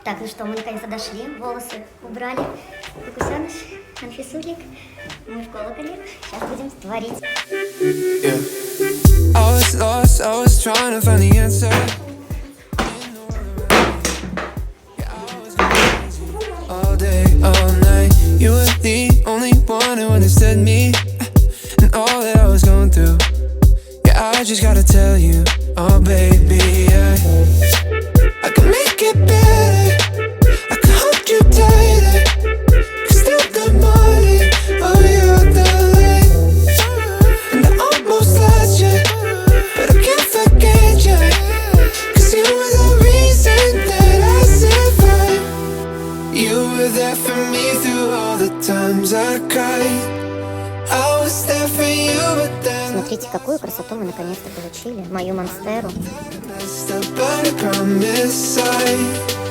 Так, ну что, мы наконец-то дошли, волосы убрали. Кукусяныш, Анфисулик, мы в Колоколе. Сейчас будем творить. I was lost, I was trying to find the answer. All day, all night, you were the only one who understood me and all that I was going through. Yeah, I just gotta tell you, oh baby, I can make it better, I can hold you tighter, cause still the morning, oh you're the light, and I almost lost you, but I can't forget you, cause you were the reason that I survived. You were there for me through all the times I cried. I was there for you, but then Смотрите, какую красоту мы наконец-то получили. Мою Монстеру. messed up, but I promise I